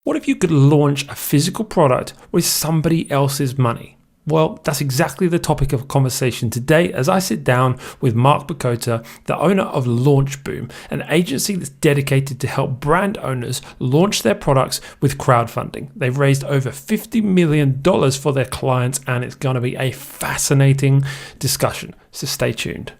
What if you could launch a physical product with somebody else's money? Well, that's exactly the topic of conversation today as I sit down with Mark Pecota, the owner of LaunchBoom, an agency that's dedicated to help brand owners launch their products with crowdfunding. They've raised over $50 million for their clients, and it's going to be a fascinating discussion. So stay tuned.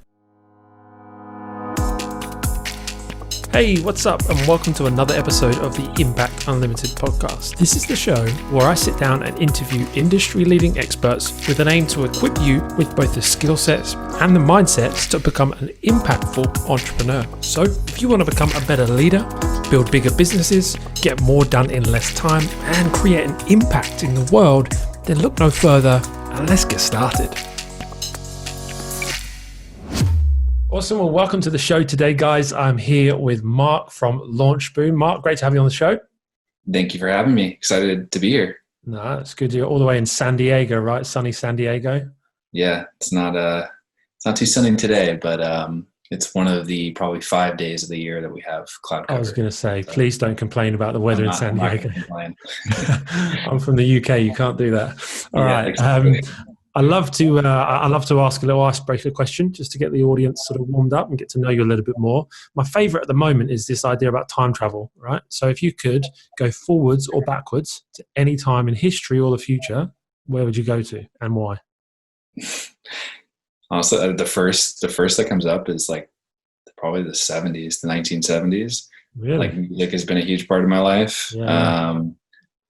Hey, what's up, and welcome to another episode of the Impact Unlimited podcast. This is the show where I sit down and interview industry-leading experts with an aim to equip you with both the skill sets and the mindsets to become an impactful entrepreneur. So if you want to become a better leader, build bigger businesses, get more done in less time, and create an impact in the world, then look no further and let's get started. Awesome. Well, welcome to the show today, guys. I'm here with Mark from LaunchBoom. Mark, great to have you on the show. Thank you for having me. Excited to be here. No, it's good. You're all the way in San Diego, right? Sunny San Diego. Yeah, it's not too sunny today, but it's one of the probably 5 days of the year that we have cloud cover. I was going to say, please don't complain about the weather in San Diego. I'm from the UK. You can't do that. All right. Exactly. I love to ask a little icebreaker question just to get the audience sort of warmed up and get to know you a little bit more. My favorite at the moment is this idea about time travel, right? So if you could go forwards or backwards to any time in history or the future, where would you go to and why? Honestly, the first that comes up is like probably the 70s, the 1970s. Really? Like music has been a huge part of my life. Yeah.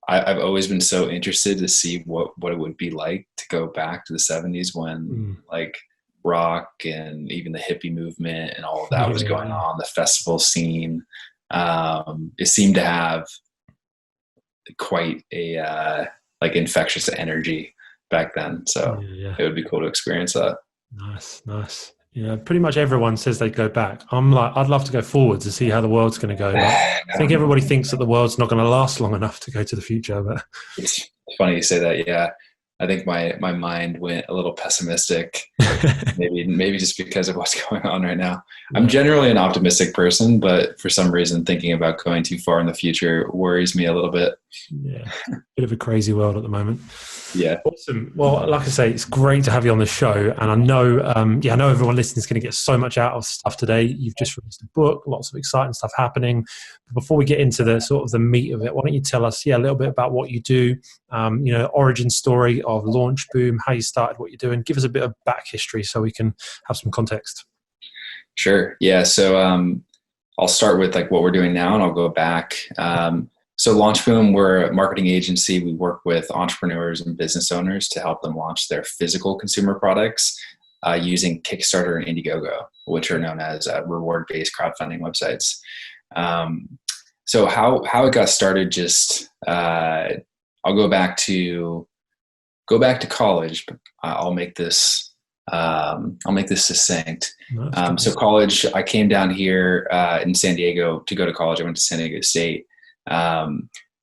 I've always been so interested to see what it would be like to go back to the 70s when like rock and even the hippie movement and all of that was going on, the festival scene. It seemed to have quite a like infectious energy back then. So it would be cool to experience that. Nice. Yeah, pretty much everyone says they go back. I'm like, I'd love to go forward to see how the world's going to go. I think everybody thinks that the world's not going to last long enough to go to the future. But it's funny you say that. Yeah, I think my mind went a little pessimistic. maybe just because of what's going on right now. I'm generally an optimistic person, but for some reason, thinking about going too far in the future worries me a little bit. Yeah, bit of a crazy world at the moment. Yeah. Awesome. Well, like I say, it's great to have you on the show. And I know, I know everyone listening is going to get so much out of stuff today. You've just released a book, lots of exciting stuff happening. But before we get into the sort of the meat of it, why don't you tell us, a little bit about what you do, origin story of LaunchBoom, how you started, what you're doing. Give us a bit of back history so we can have some context. Sure. Yeah. So I'll start with like what we're doing now and I'll go back. So LaunchBoom, we're a marketing agency. We work with entrepreneurs and business owners to help them launch their physical consumer products using Kickstarter and IndieGoGo, which are known as reward-based crowdfunding websites. So how it got started, just I'll go back to college, but I'll make this succinct. So college, I came down here in San Diego to go to college. I went to San Diego State. I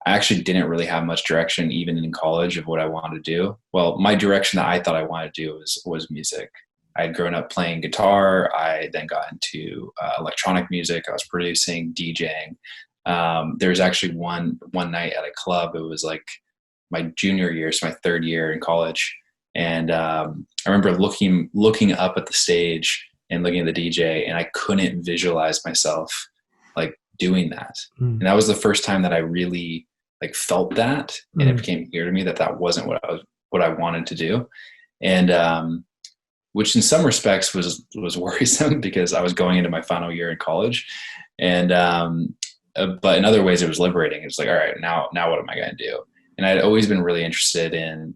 actually didn't really have much direction even in college of what I wanted to do. Well, my direction that I thought I wanted to do was music. I had grown up playing guitar. I then got into electronic music. I was producing, DJing. There was actually one night at a club. It was like my junior year, so my third year in college. And I remember looking up at the stage and looking at the DJ, and I couldn't visualize myself like doing that. And that was the first time that I really like felt that. And it became clear to me that wasn't what I wanted to do. And, which in some respects was worrisome because I was going into my final year in college. And, but in other ways it was liberating. It was like, all right, now what am I going to do? And I'd always been really interested in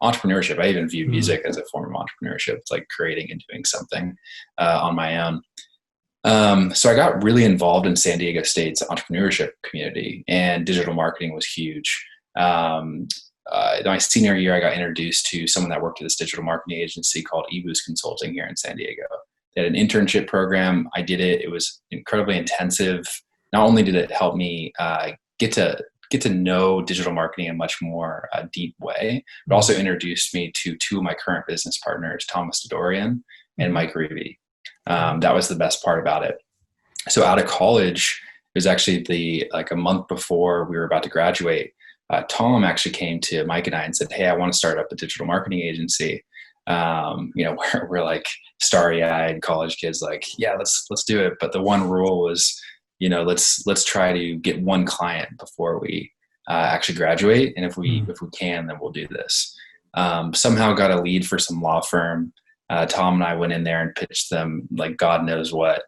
entrepreneurship. I even viewed music as a form of entrepreneurship. It's like creating and doing something on my own. So I got really involved in San Diego State's entrepreneurship community, and digital marketing was huge. My senior year, I got introduced to someone that worked at this digital marketing agency called eBoost Consulting here in San Diego. They had an internship program. I did it. It was incredibly intensive. Not only did it help me get to know digital marketing in a much more deep way, but also introduced me to two of my current business partners, Thomas Dodorian and Mike Reevy. That was the best part about it. So out of college, was actually like a month before we were about to graduate. Tom actually came to Mike and I and said, "Hey, I want to start up a digital marketing agency." We're like starry-eyed college kids, like, yeah, let's do it. But the one rule was, let's try to get one client before we actually graduate, and if we can, then we'll do this. Somehow got a lead for some law firm. Tom and I went in there and pitched them like God knows what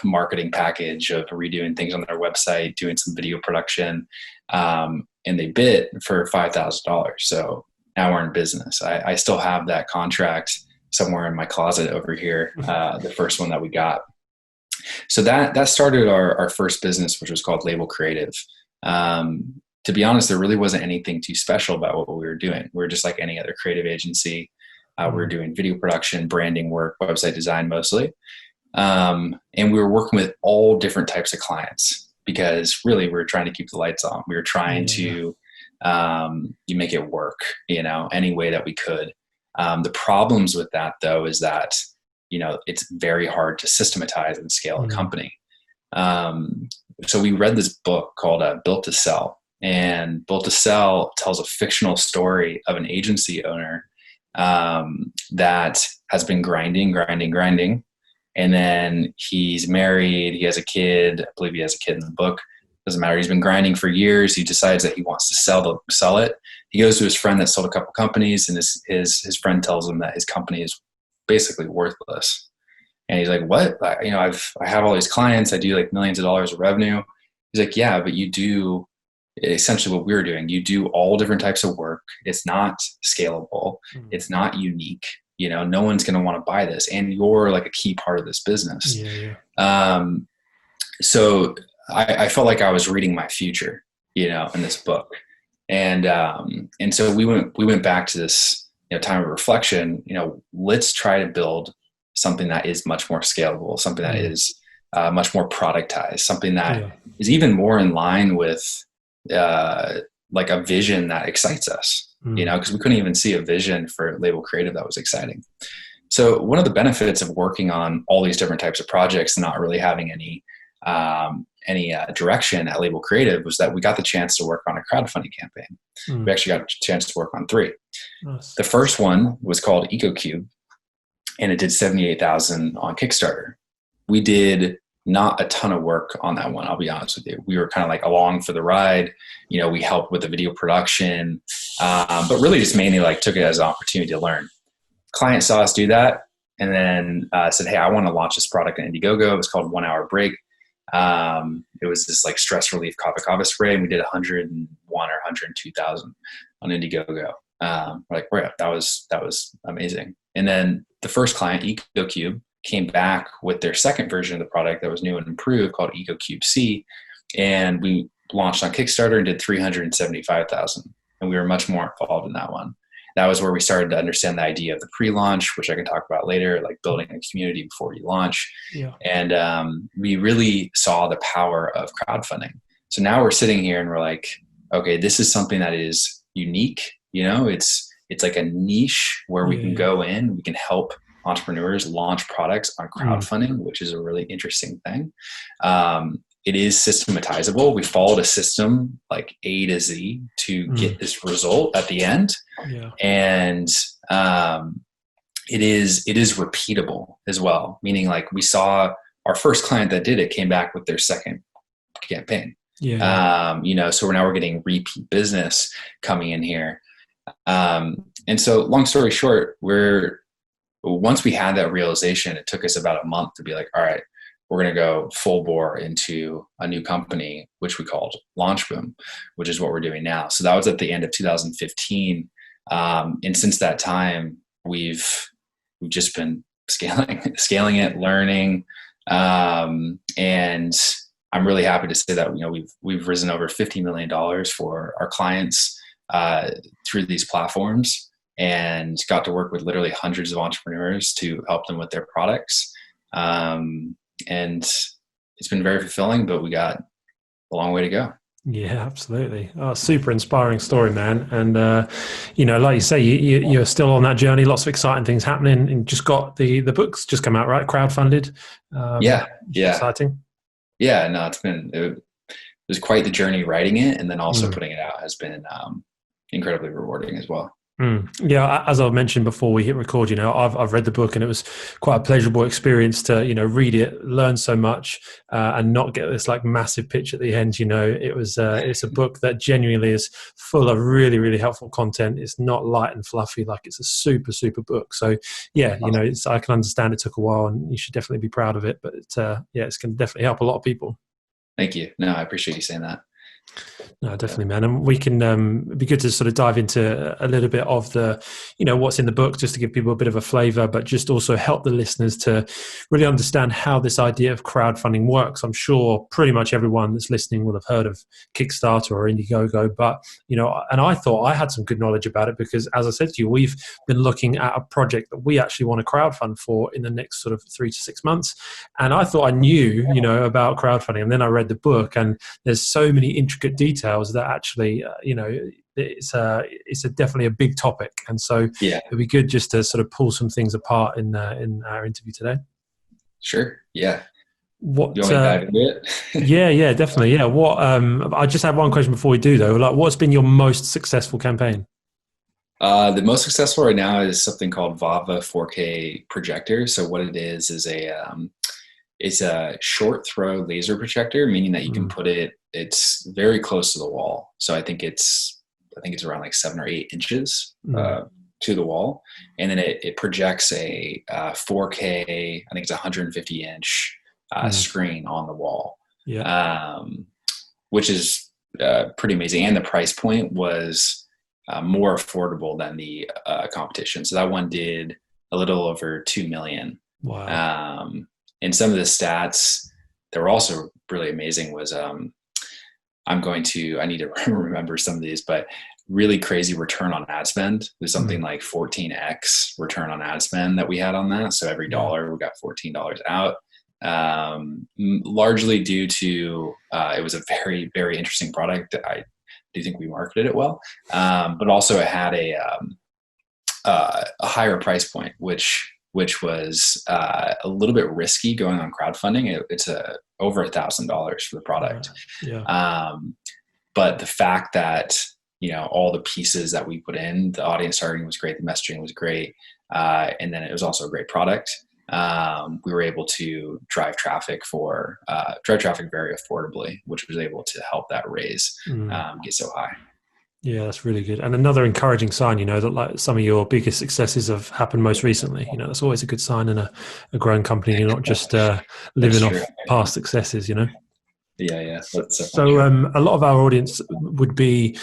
marketing package of redoing things on their website, doing some video production, and they bid for $5,000. So now we're in business. I still have that contract somewhere in my closet over here, the first one that we got. So that started our first business, which was called Label Creative. To be honest, there really wasn't anything too special about what we were doing. We were just like any other creative agency. We were doing video production, branding work, website design mostly. And we were working with all different types of clients because really we were trying to keep the lights on. We were trying to you make it work, any way that we could. The problems with that though is that, it's very hard to systematize and scale a company. So we read this book called Built to Sell, and Built to Sell tells a fictional story of an agency owner that has been grinding. And then he's married, he has a kid. I believe he has a kid in the book. Doesn't matter. He's been grinding for years. He decides that he wants to sell it. He goes to his friend that sold a couple companies, and his friend tells him that his company is basically worthless. And he's like, "What? I have all these clients. I do like millions of dollars of revenue." He's like, "Yeah, but you do essentially what we're doing. You do all different types of work. It's not scalable. It's not unique. No one's going to want to buy this, and you're like a key part of this business." So I felt like I was reading my future, in this book. And so we went back to this, time of reflection, let's try to build something that is much more scalable, something that is much more productized, something that is even more in line with like a vision that excites us, because we couldn't even see a vision for Label Creative that was exciting. So one of the benefits of working on all these different types of projects and not really having any direction at Label Creative was that we got the chance to work on a crowdfunding campaign. We actually got a chance to work on 3. Nice. The first one was called EcoCube, and it did $78,000 on Kickstarter. We did not a ton of work on that one, I'll be honest with you. We were kind of like along for the ride. We helped with the video production, but really just mainly like took it as an opportunity to learn. Client saw us do that and then said, "Hey, I want to launch this product on IndieGoGo." It was called 1 Hour Break. It was this like stress relief kava spray, and we did 101 or 102,000 on IndieGoGo. That was amazing. And then the first client, EcoCube, came back with their second version of the product that was new and improved called EcoCube C. And we launched on Kickstarter and did 375,000. And we were much more involved in that one. That was where we started to understand the idea of the pre-launch, which I can talk about later, like building a community before you launch. Yeah. And we really saw the power of crowdfunding. So now we're sitting here and we're like, okay, this is something that is unique. It's like a niche where we can go in, we can help entrepreneurs launch products on crowdfunding, which is a really interesting thing. It is systematizable. We followed a system like A to Z to get this result at the end. Yeah. And it is repeatable as well, meaning like we saw our first client that did it came back with their second campaign. Yeah. So now we're getting repeat business coming in here. And so long story short, once we had that realization, it took us about a month to be like, all right, we're going to go full bore into a new company, which we called LaunchBoom, which is what we're doing now. So that was at the end of 2015. And since that time, we've just been scaling it, learning. And I'm really happy to say that, we've risen over $50 million for our clients through these platforms, and got to work with literally hundreds of entrepreneurs to help them with their products. And it's been very fulfilling, but we got a long way to go. Yeah, absolutely. Oh, super inspiring story, man. And, like you say, you're still on that journey, lots of exciting things happening, and just got the books just come out, right? Crowdfunded. Yeah. Exciting. Yeah, no, it was quite the journey writing it, and then also Mm. putting it out has been incredibly rewarding as well. Yeah, as I mentioned before we hit record, I've read the book and it was quite a pleasurable experience to read it, learn so much, and not get this like massive pitch at the end. It's a book that genuinely is full of really really helpful content. It's not light and fluffy, like it's a super book. So yeah, I can understand it took a while, and you should definitely be proud of it. But yeah, it's going to definitely help a lot of people. Thank you. No, I appreciate you saying that. No, definitely, man. And we can it'd be good to sort of dive into a little bit of what's in the book, just to give people a bit of a flavor, but just also help the listeners to really understand how this idea of crowdfunding works. I'm sure pretty much everyone that's listening will have heard of Kickstarter or IndieGoGo, but, and I thought I had some good knowledge about it because, as I said to you, we've been looking at a project that we actually want to crowdfund for in the next sort of 3 to 6 months. And I thought I knew, about crowdfunding. And then I read the book, and there's so many intricate details that actually, it's definitely a big topic, and so Yeah, it'd be good just to sort of pull some things apart in our interview today. sure. Yeah. What? You want me to dive into it? Yeah, definitely. Yeah. What? I just have one question before we do though. Like, what's been your most successful campaign? The most successful right now is something called Vava 4K projector. So what it is it's a short throw laser projector, meaning that you can put it's very close to the wall. So I think it's around like 7 or 8 inches to the wall. And then it projects a 4K, I think it's 150 inch screen on the wall. Yeah. Which is pretty amazing. And the price point was more affordable than the competition. So that one did a little over 2 million. Wow. And some of the stats that were also really amazing was I need to remember some of these, but really crazy return on ad spend. There's something like 14x return on ad spend that we had on that. So every dollar we got $14 out. Largely due to it was a very, very interesting product. I do think we marketed it well, but also it had a higher price point, which was a little bit risky going on crowdfunding. It's over $1,000 for the product. Yeah. But the fact that, all the pieces that we put in, the audience targeting was great. The messaging was great. And then it was also a great product. We were able to drive traffic very affordably, which was able to help that raise get so high. Yeah, that's really good. And another encouraging sign, that like some of your biggest successes have happened most recently. That's always a good sign in a growing company. You're not just living off past successes, Yeah. So a lot of our audience would be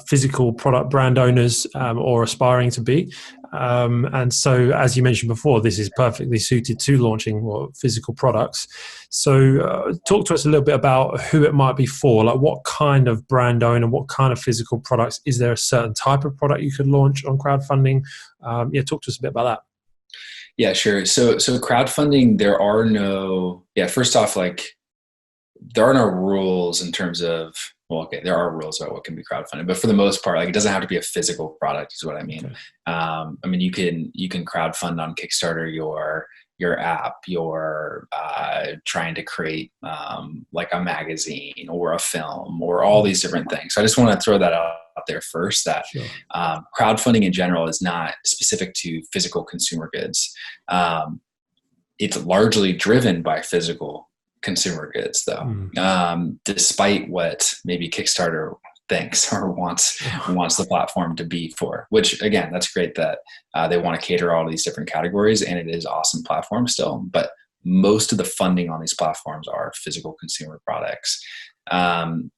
physical product brand owners or aspiring to be. And so, as you mentioned before, this is perfectly suited to launching physical products. So talk to us a little bit about who it might be for. Like, what kind of brand owner, what kind of physical products? Is there a certain type of product you could launch on crowdfunding? Talk to us a bit about that. Yeah, sure. So crowdfunding, first off, like, there are no rules in terms of, there are rules about what can be crowdfunded, but for the most part, like, it doesn't have to be a physical product is what I mean. Okay. You can crowdfund on Kickstarter your app, you're trying to create like a magazine or a film or all these different things. So I just want to throw that out there first, that sure. Crowdfunding in general is not specific to physical consumer goods. It's largely driven by physical consumer goods, though, despite what maybe Kickstarter thinks or wants the platform to be for, which, again, that's great that they want to cater all these different categories, and it is awesome platform still, but most of the funding on these platforms are physical consumer products.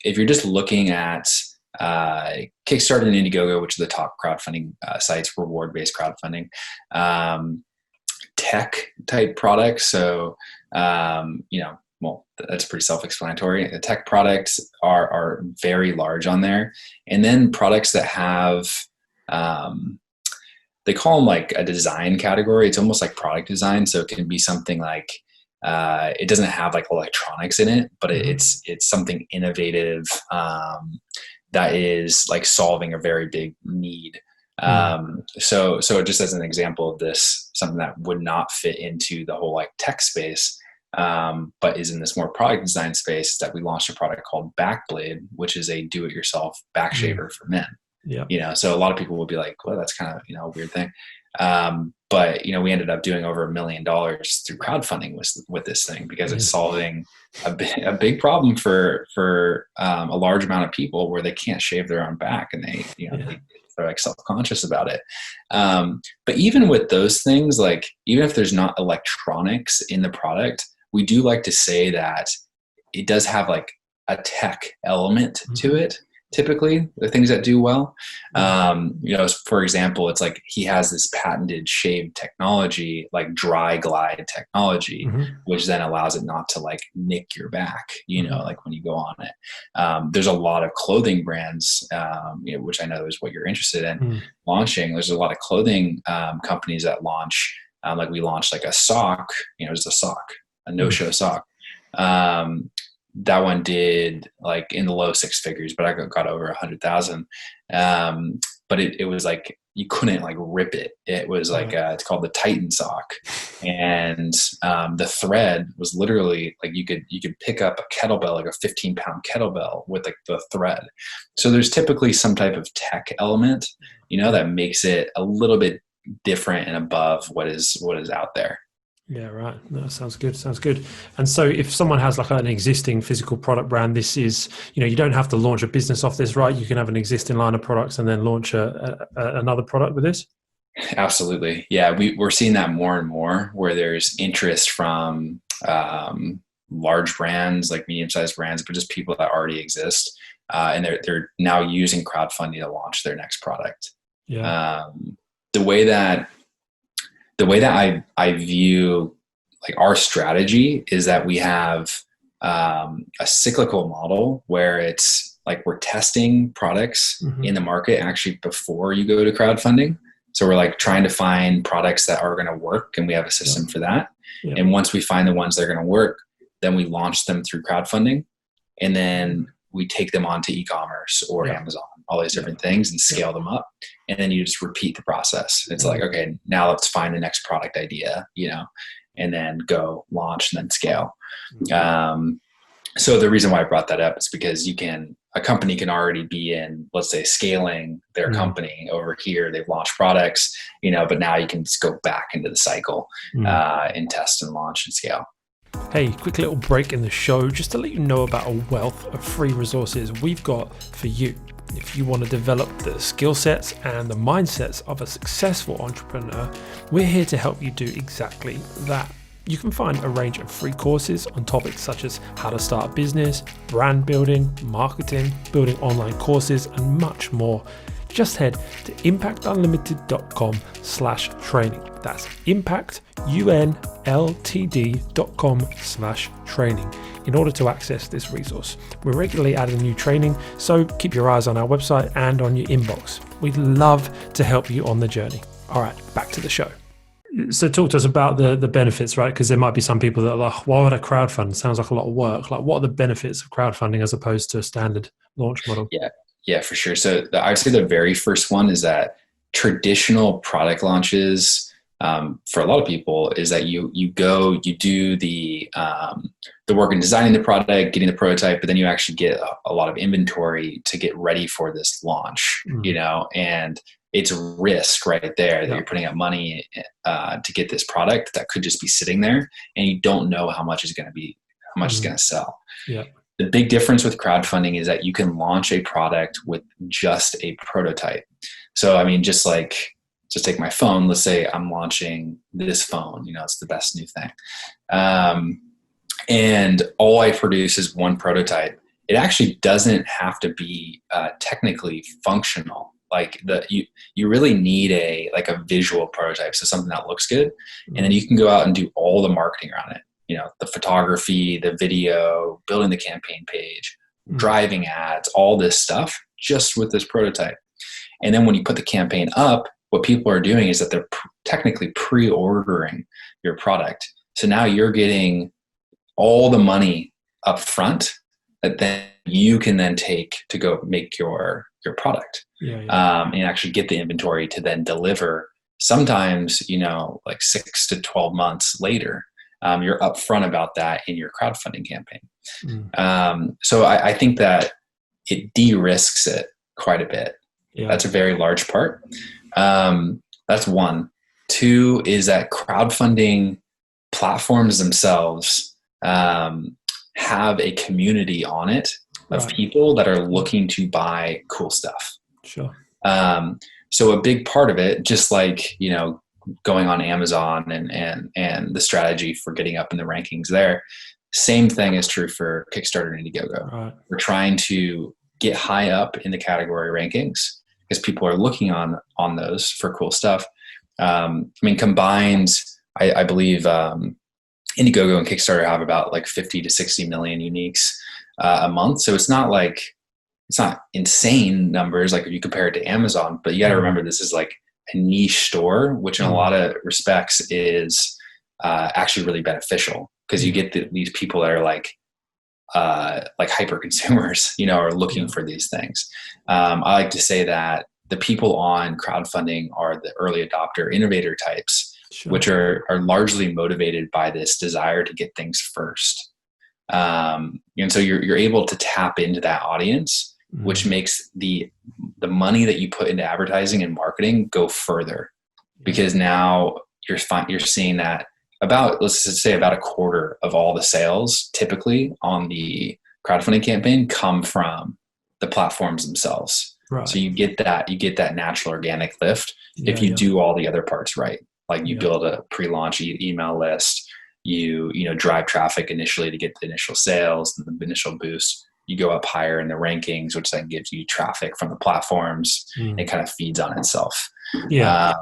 If you're just looking at Kickstarter and IndieGoGo, which are the top crowdfunding sites, reward-based crowdfunding, tech type products, so that's pretty self-explanatory. The tech products are very large on there. And then products that have, they call them like a design category. It's almost like product design. So it can be something like, it doesn't have like electronics in it, but it's something innovative that is like solving a very big need. So just as an example of this, something that would not fit into the whole like tech space, but is in this more product design space, that we launched a product called Backblade, which is a do-it-yourself back shaver for men. Yeah. So a lot of people will be like, well, that's kind of, a weird thing. But, we ended up doing over $1 million through crowdfunding with this thing, because it's solving a big problem for a large amount of people where they can't shave their own back, and they're like self-conscious about it. But even with those things, like even if there's not electronics in the product, we do like to say that it does have like a tech element to it. Typically the things that do well, for example, it's like he has this patented shave technology, like dry glide technology, which then allows it not to like nick your back, like when you go on it. There's a lot of clothing brands, which I know is what you're interested in launching. There's a lot of clothing companies that launch, like we launched like a sock, just a sock, a no-show sock. That one did like in the low six figures, but I got over 100,000. But it was like, you couldn't like rip it. It was like, it's called the Titan sock. And the thread was literally like, you could pick up a kettlebell, like a 15-pound kettlebell with like the thread. So there's typically some type of tech element, that makes it a little bit different and above what is out there. Yeah, right. No, sounds good. Sounds good. And so if someone has like an existing physical product brand, this is, you don't have to launch a business off this, right? You can have an existing line of products and then launch another product with this. Absolutely. Yeah. We're seeing that more and more, where there's interest from large brands, like medium-sized brands, but just people that already exist. And they're now using crowdfunding to launch their next product. Yeah. The way that I view like our strategy is that we have a cyclical model where it's like we're testing products in the market actually before you go to crowdfunding. So we're like trying to find products that are going to work, and we have a system for that. Yeah. And once we find the ones that are going to work, then we launch them through crowdfunding, and then we take them onto e-commerce or Amazon, all these different things, and scale them up. And then you just repeat the process. It's like, okay, now let's find the next product idea, and then go launch and then scale. So the reason why I brought that up is because a company can already be in, let's say, scaling their company over here. They've launched products, but now you can just go back into the cycle and test and launch and scale. Hey, quick little break in the show just to let you know about a wealth of free resources we've got for you. If you want to develop the skill sets and the mindsets of a successful entrepreneur, we're here to help you do exactly that. You can find a range of free courses on topics such as how to start a business, brand building, marketing, building online courses, and much more. Just head to impactunlimited.com/training. That's impactunltd.com/training in order to access this resource. We're regularly adding new training, so keep your eyes on our website and on your inbox. We'd love to help you on the journey. All right, back to the show. So talk to us about the benefits, right? Because there might be some people that are like, why would I crowdfund? Sounds like a lot of work. Like, what are the benefits of crowdfunding as opposed to a standard launch model? Yeah, for sure. So I would say the very first one is that traditional product launches, for a lot of people, is that you do the work in designing the product, getting the prototype, but then you actually get a lot of inventory to get ready for this launch, and it's a risk right there that you're putting up money to get this product that could just be sitting there, and you don't know how much is going to sell. Yeah. The big difference with crowdfunding is that you can launch a product with just a prototype. So, I mean, just take my phone. Let's say I'm launching this phone, it's the best new thing. And all I produce is one prototype. It actually doesn't have to be technically functional. Like you really need a visual prototype. So something that looks good. And then you can go out and do all the marketing around it. The photography, the video, building the campaign page, driving ads, all this stuff just with this prototype. And then when you put the campaign up, what people are doing is that they're technically pre-ordering your product. So now you're getting all the money up front that then you can then take to go make your product. And actually get the inventory to then deliver sometimes, 6 to 12 months later. you're upfront about that in your crowdfunding campaign. Mm. So I think that it de-risks it quite a bit. Yeah. That's a very large part. That's one. Two is that crowdfunding platforms themselves have a community on it of people that are looking to buy cool stuff. Sure. So a big part of it, just like, going on Amazon and the strategy for getting up in the rankings there, same thing is true for Kickstarter and IndieGoGo. Right. We're trying to get high up in the category rankings because people are looking on those for cool stuff. Combined, I believe IndieGoGo and Kickstarter have about like 50 to 60 million uniques a month. So it's not insane numbers like if you compare it to Amazon, but you got to remember this is like a niche store, which in a lot of respects is actually really beneficial because you get these people that are like hyper consumers, are looking for these things. I like to say that the people on crowdfunding are the early adopter innovator types, which are largely motivated by this desire to get things first. And so you're able to tap into that audience, which makes the money that you put into advertising and marketing go further, because now you're seeing that let's just say about a quarter of all the sales typically on the crowdfunding campaign come from the platforms themselves. Right. So you get that natural organic lift if you do all the other parts right. Like you build a pre-launch email list, you drive traffic initially to get the initial sales and the initial boost. You go up higher in the rankings, which then gives you traffic from the platforms. It kind of feeds on itself. Yeah.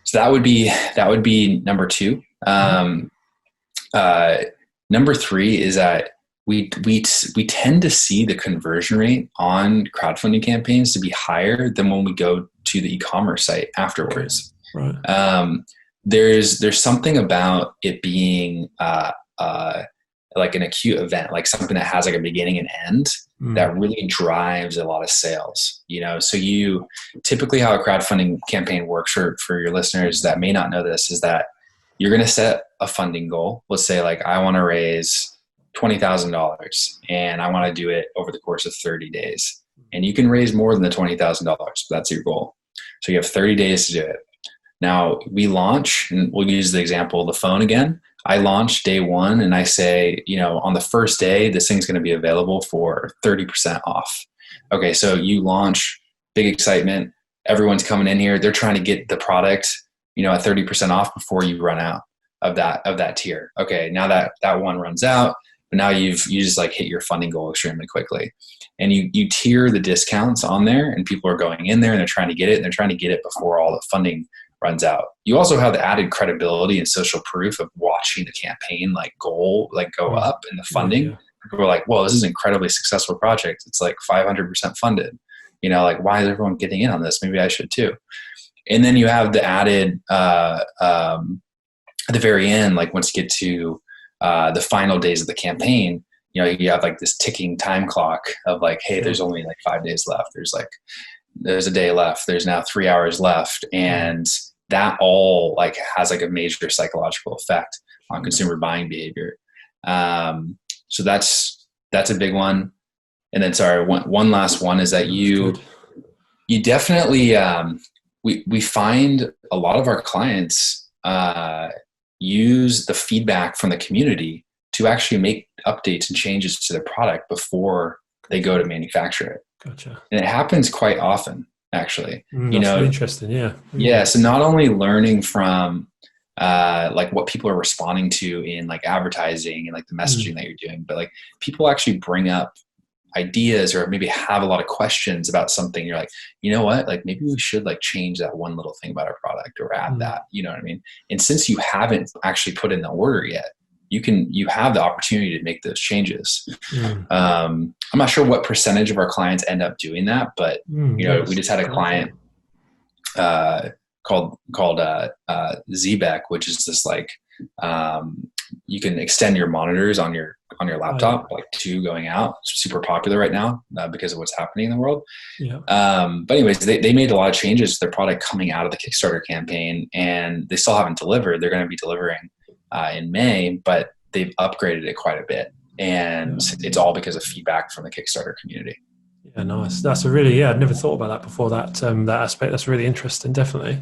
So that would be number two. Number three is that we tend to see the conversion rate on crowdfunding campaigns to be higher than when we go to the e-commerce site afterwards. Okay. Right. There's something about it being like an acute event, like something that has like a beginning and end that really drives a lot of sales. So you typically, how a crowdfunding campaign works for your listeners that may not know this, is that you're going to set a funding goal. Let's say like I want to raise $20,000 and I want to do it over the course of 30 days. And you can raise more than the $20,000, but that's your goal. So you have 30 days to do it. Now we launch, and we'll use the example of the phone again. I launch day one and I say, on the first day, this thing's going to be available for 30% off. Okay. So you launch, big excitement. Everyone's coming in here. They're trying to get the product, at 30% off before you run out of that tier. Okay. Now that one runs out, but now you just like hit your funding goal extremely quickly. And you tier the discounts on there, and people are going in there and they're trying to get it, and they're trying to get it before all the funding runs out. You also have the added credibility and social proof of watching the campaign go up in the funding. Yeah. People are like, well, this is an incredibly successful project. It's like 500% funded. Why is everyone getting in on this? Maybe I should too. And then you have the added at the very end, like once you get to the final days of the campaign, you have like this ticking time clock of like, hey, there's only like 5 days left. There's a day left. There's now 3 hours left. And that all like has like a major psychological effect on consumer buying behavior. So that's a big one. And then, sorry, one last one is that you definitely, we find a lot of our clients use the feedback from the community to actually make updates and changes to their product before they go to manufacture it. Gotcha. And it happens quite often, actually. That's really interesting. Yeah. Yeah. So not only learning from like what people are responding to in like advertising and like the messaging that you're doing, but like people actually bring up ideas or maybe have a lot of questions about something. You're like, you know what? Like maybe we should like change that one little thing about our product or add that, you know what I mean? And since you haven't actually put in the order yet, you have the opportunity to make those changes. I'm not sure what percentage of our clients end up doing that, but we just had a client called ZBEC, which is this like you can extend your monitors on your laptop, like two going out. It's super popular right now because of what's happening in the world. Yeah. But anyways, they made a lot of changes to their product coming out of the Kickstarter campaign, and they still haven't delivered. They're going to be delivering in May, but they've upgraded it quite a bit. And it's all because of feedback from the Kickstarter community. Yeah, nice. That's a really, I'd never thought about that before, that aspect. That's really interesting, definitely.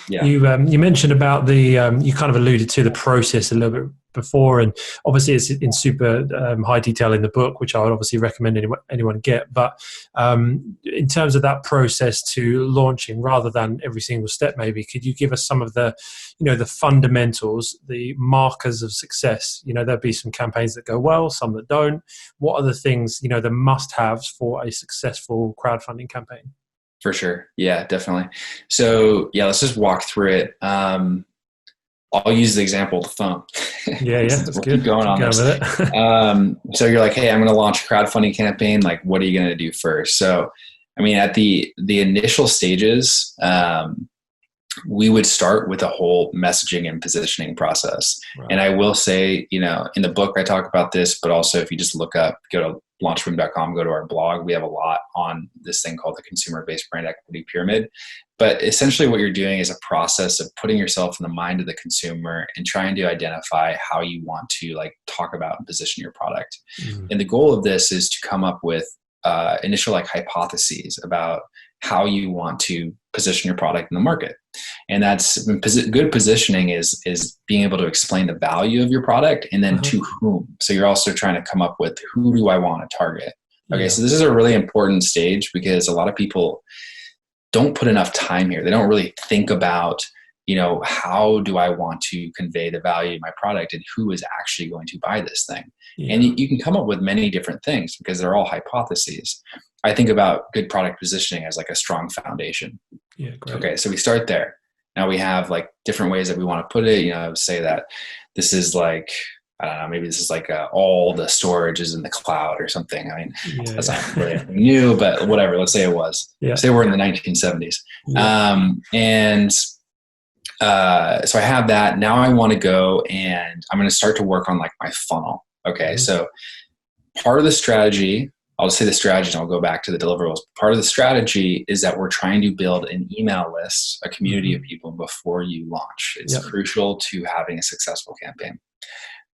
Yeah. You mentioned about the, you kind of alluded to the process a little bit before, and obviously it's in super high detail in the book, which I would obviously recommend anyone get. But in terms of that process to launching, rather than every single step, maybe could you give us some of the, the fundamentals, the markers of success? There'll be some campaigns that go well, some that don't. What are the things, the must-haves for a successful crowdfunding campaign? For sure. Yeah, definitely. So yeah, let's just walk through it. I'll use the example of the phone. Yeah, that's we'll good. Keep going on this. With it. So you're like, hey, I'm going to launch a crowdfunding campaign. Like, what are you going to do first? So, I mean, at the initial stages, we would start with a whole messaging and positioning process. Right. And I will say, in the book I talk about this, but also if you just go to launchboom.com, go to our blog, we have a lot on this thing called the consumer-based brand equity pyramid. But essentially what you're doing is a process of putting yourself in the mind of the consumer and trying to identify how you want to talk about and position your product. Mm-hmm. And the goal of this is to come up with initial hypotheses about how you want to position your product in the market. And that's good positioning is being able to explain the value of your product and then to whom. So you're also trying to come up with, who do I want to target? Okay. Yeah. So this is a really important stage because a lot of people don't put enough time here. They don't really think about, how do I want to convey the value of my product and who is actually going to buy this thing? Yeah. And you can come up with many different things because they're all hypotheses. I think about good product positioning as a strong foundation. Yeah, great. Okay, so we start there. Now we have different ways that we want to put it. Say that this is I don't know, maybe this is all the storage is in the cloud or something. I mean, that's not really new, but whatever. Let's say it was. Yeah. Say we're in the 1970s. Yeah. So I have that. Now I want to go and I'm going to start to work on my funnel. Okay, so part of the strategy, I'll just say the strategy and I'll go back to the deliverables. Part of the strategy is that we're trying to build an email list, a community of people before you launch. It's crucial to having a successful campaign.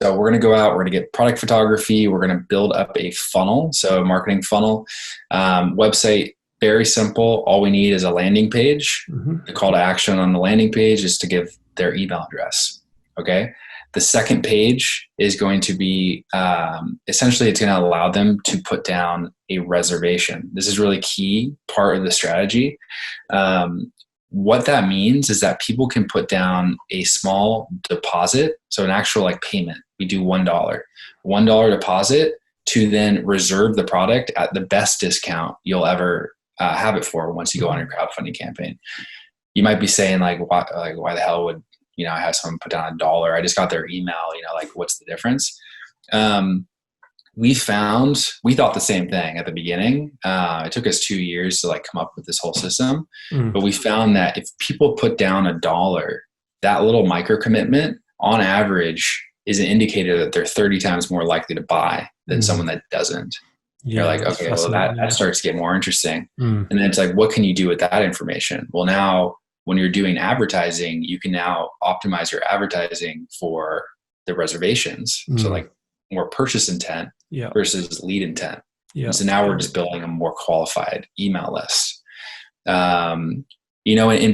So we're going to go out, we're going to get product photography, we're going to build up a funnel, so a marketing funnel. Website, very simple. All we need is a landing page. The call to action on the landing page is to give their email address. Okay. The second page is going to be, essentially it's going to allow them to put down a reservation. This is really key part of the strategy. What that means is that people can put down a small deposit. So an actual payment. We do $1 deposit to then reserve the product at the best discount you'll ever have it for once you go on your crowdfunding campaign. You might be saying why the hell would, I have someone put down $1. I just got their email, what's the difference? We thought the same thing at the beginning. It took us 2 years to come up with this whole system, but we found that if people put down $1, that little micro commitment on average is an indicator that they're 30 times more likely to buy than someone that doesn't. Yeah, you're okay, well that starts to get more interesting. And then it's what can you do with that information? Well, now when you're doing advertising, you can now optimize your advertising for the reservations. So more purchase intent versus lead intent. Yeah. So now we're just building a more qualified email list. And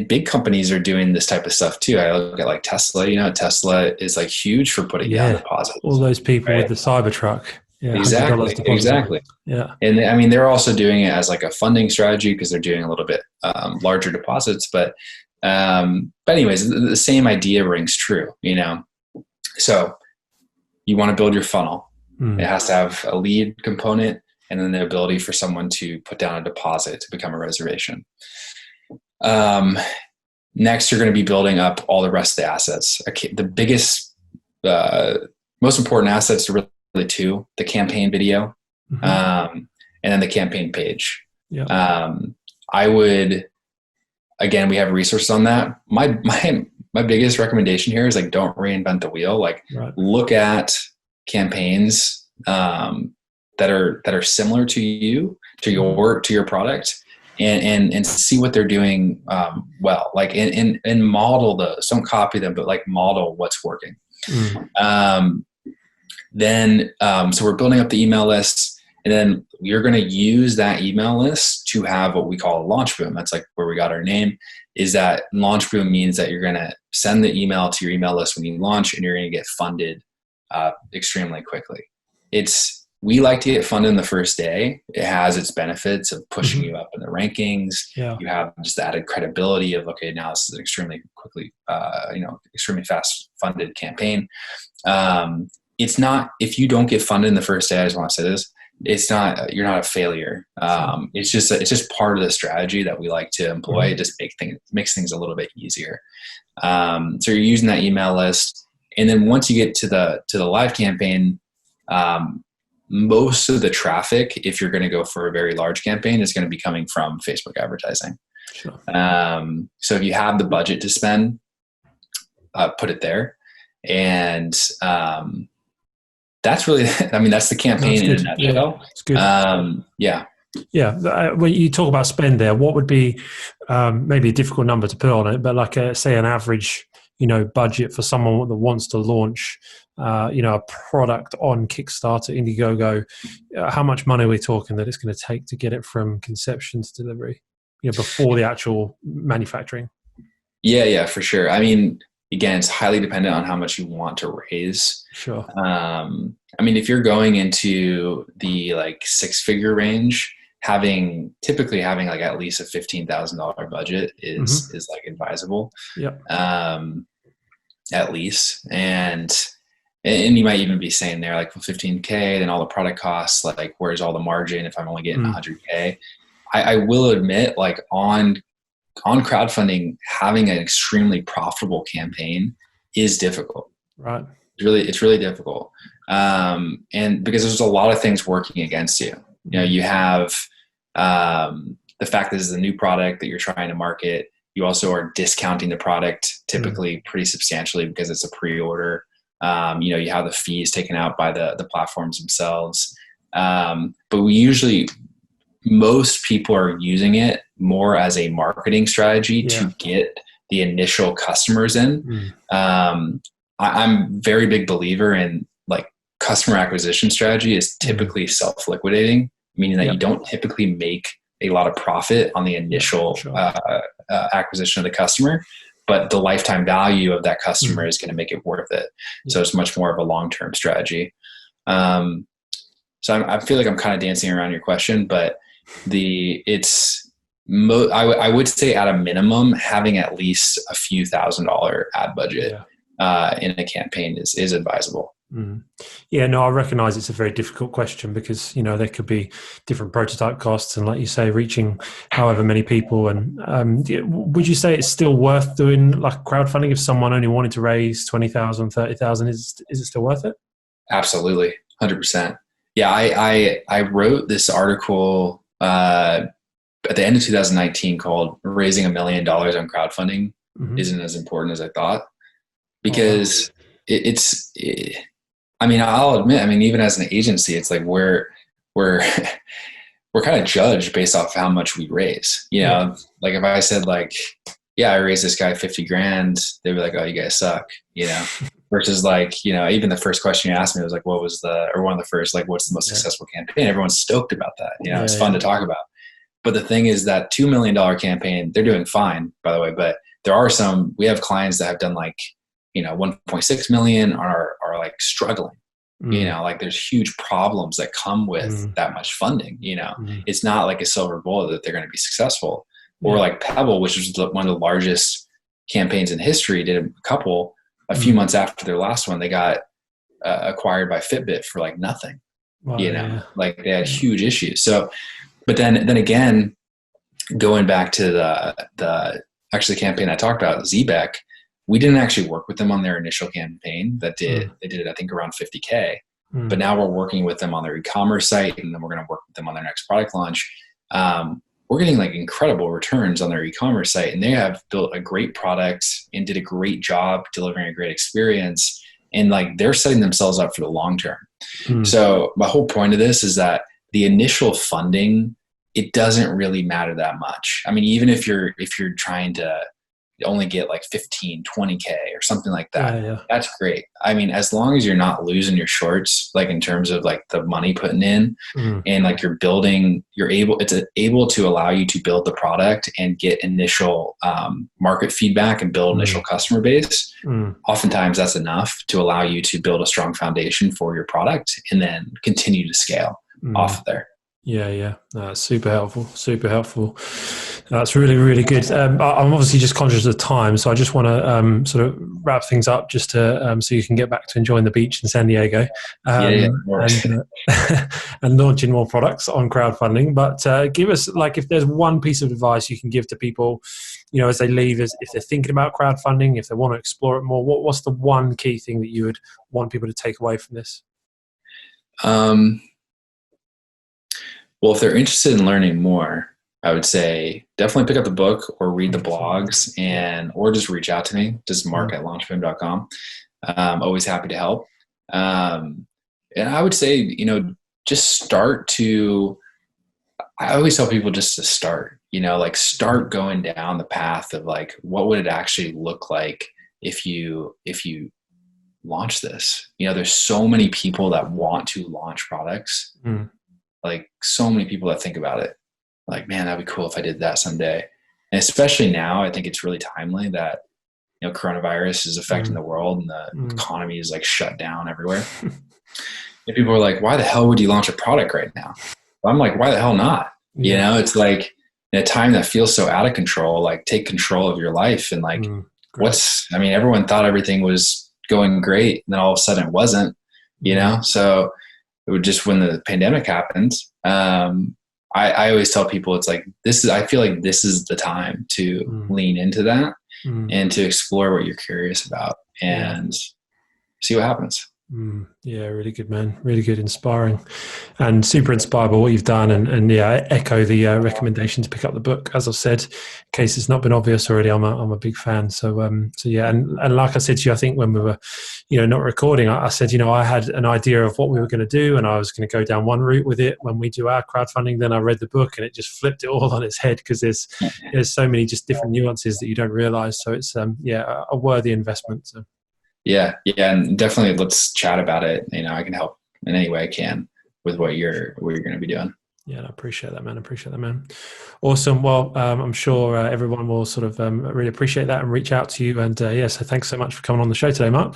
big companies are doing this type of stuff too. I look at Tesla, Tesla is huge for putting down deposits. All those people with the Cybertruck. Yeah, exactly. Yeah. And they're also doing it as a funding strategy because they're doing a little bit larger deposits. But anyways, the same idea rings true, So you want to build your funnel. It has to have a lead component and then the ability for someone to put down a deposit to become a reservation. Next, you're going to be building up all the rest of the assets. The biggest, most important assets are really two: the campaign video, and then the campaign page. Yeah. I would, again, we have resources on that. My biggest recommendation here is don't reinvent the wheel. Look at campaigns that are similar to you, to your product, and see what they're doing well. And model those. Don't copy them, but model what's working. So we're building up the email list, and then you're going to use that email list to have what we call a launch boom. That's like where we got our name. Is that launch boom means that you're going to send the email to your email list when you launch, and you're going to get funded extremely quickly. We like to get funded in the first day. It has its benefits of pushing you up in the rankings. Yeah. You have just the added credibility of, okay, now this is an extremely quickly, extremely fast funded campaign. It's not, if you don't get funded in the first day, I just want to say this, it's not, you're not a failure. It's just part of the strategy that we like to employ. It just makes things a little bit easier. So you're using that email list. And then once you get to the live campaign, most of the traffic, if you're going to go for a very large campaign, is going to be coming from Facebook advertising. Sure. So if you have the budget to spend, put it there. And that's really, that's the campaign in a nutshell. Yeah, it's good. Yeah. Yeah. When you talk about spend there, what would be maybe a difficult number to put on it, but like say an average, budget for someone that wants to launch, a product on Kickstarter, IndieGoGo, how much money are we talking that it's going to take to get it from conception to delivery, before the actual manufacturing? Yeah, for sure. Again, it's highly dependent on how much you want to raise. Sure. If you're going into the 6-figure range, typically having at least a $15,000 budget is advisable. Yeah. At least. And you might even be saying there, 15K, then all the product costs, where's all the margin if I'm only getting 100K? I will admit, on crowdfunding, having an extremely profitable campaign is difficult. Right. It's really difficult. And because there's a lot of things working against you. You have the fact that this is a new product that you're trying to market. You also are discounting the product typically pretty substantially because it's a pre-order. You have the fees taken out by the platforms themselves. But most people are using it more as a marketing strategy to get the initial customers in. I'm a very big believer in customer acquisition strategy is typically self-liquidating, meaning that you don't typically make a lot of profit on the initial acquisition of the customer, but the lifetime value of that customer is going to make it worth it. So it's much more of a long-term strategy. So I feel like I'm kind of dancing around your question, but I would say at a minimum, having at least a few $1,000 ad budget in a campaign is advisable. Yeah, no, I recognize it's a very difficult question because, there could be different prototype costs and, like you say, reaching however many people. And would you say it's still worth doing crowdfunding if someone only wanted to raise 20,000, 30,000? Is it still worth it? Absolutely. 100%. Yeah. I wrote this article at the end of 2019 called "Raising $1 Million on Crowdfunding Isn't as Important as I Thought," because I'll admit, even as an agency, it's we're kind of judged based off how much we raise, if I said I raised this guy 50 grand, they'd be like, oh, you guys suck, versus even the first question you asked me was one of the first, what's the most successful campaign? Everyone's stoked about that. It's fun to talk about. But the thing is that $2 million campaign, they're doing fine, by the way, but we have clients that have done 1.6 million are struggling, there's huge problems that come with that much funding. It's not a silver bullet that they're going to be successful. Or Pebble, which is one of the largest campaigns in history, did a few months after their last one, they got acquired by Fitbit for nothing. Wow, they had huge issues. So, but then again, going back to the campaign I talked about, Zbeck, we didn't actually work with them on their initial campaign. They did it, I think, around 50K. But now we're working with them on their e-commerce site, and then we're going to work with them on their next product launch. We're getting incredible returns on their e-commerce site, and they have built a great product and did a great job delivering a great experience. And they're setting themselves up for the long term. So my whole point of this is that the initial funding, it doesn't really matter that much. Even if you're trying to only get like 15, 20K or something like that. Yeah. That's great. I mean, as long as you're not losing your shorts, like in terms of like the money putting in and like you're building, it's able to allow you to build the product and get initial market feedback and build initial customer base. Oftentimes that's enough to allow you to build a strong foundation for your product and then continue to scale off of there. Yeah. Super helpful. That's really, really good. I'm obviously just conscious of time, so I just want to sort of wrap things up just to so you can get back to enjoying the beach in San Diego and launching more products on crowdfunding. But give us, like, if there's one piece of advice you can give to people, as they leave, if they're thinking about crowdfunding, if they want to explore it more, what's the one key thing that you would want people to take away from this? Well, if they're interested in learning more, I would say definitely pick up the book or read the blogs or just reach out to me, just mark@launchframe.com. Always happy to help. And I would say, just I always tell people just to start, start going down the path of like, what would it actually look like if you launch this? There's so many people that want to launch products. Like so many people that think about it, like, man, that'd be cool if I did that someday. And especially now, I think it's really timely that, coronavirus is affecting the world and the economy is like shut down everywhere. And people are like, why the hell would you launch a product right now? Well, I'm like, why the hell not? It's like in a time that feels so out of control, like take control of your life. And like, everyone thought everything was going great. And then all of a sudden it wasn't, so it would just, when the pandemic happened, I always tell people it's like, I feel like this is the time to lean into that and to explore what you're curious about and see what happens. Yeah, really good, man. Really good, inspiring, and super inspired by what you've done. And I echo the recommendation to pick up the book. As I've said, in case it's not been obvious already, I'm a big fan. So yeah, and like I said to you, I think when we were, not recording, I said, I had an idea of what we were going to do, and I was going to go down one route with it when we do our crowdfunding. Then I read the book, and it just flipped it all on its head because there's so many just different nuances that you don't realize. So it's a worthy investment. So. Yeah. And definitely let's chat about it. I can help in any way I can with what you're going to be doing. Yeah, I appreciate that, man. Awesome. Well, I'm sure everyone will sort of really appreciate that and reach out to you. And so thanks so much for coming on the show today, Mark.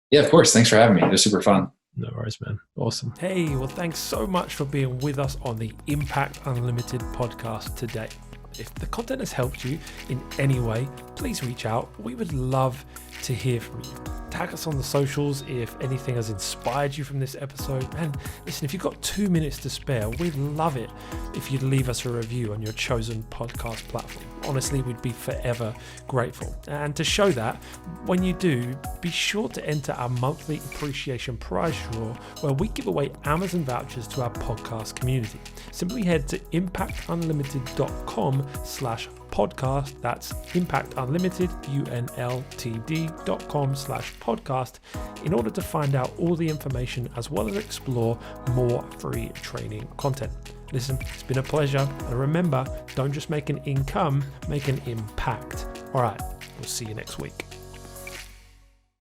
Yeah, of course. Thanks for having me. It was super fun. No worries, man. Awesome. Hey, well, thanks so much for being with us on the Impact Unlimited podcast today. If the content has helped you in any way, please reach out. We would love to hear from you. Tag us on the socials if anything has inspired you from this episode. And listen, if you've got 2 minutes to spare, we'd love it if you'd leave us a review on your chosen podcast platform. Honestly, we'd be forever grateful. And to show that, when you do, be sure to enter our monthly appreciation prize draw where we give away Amazon vouchers to our podcast community. Simply head to impactunlimited.com/podcast. That's impactunlimited.com/podcast in order to find out all the information as well as explore more free training content. Listen, it's been a pleasure. And remember, don't just make an income, make an impact. All right, we'll see you next week.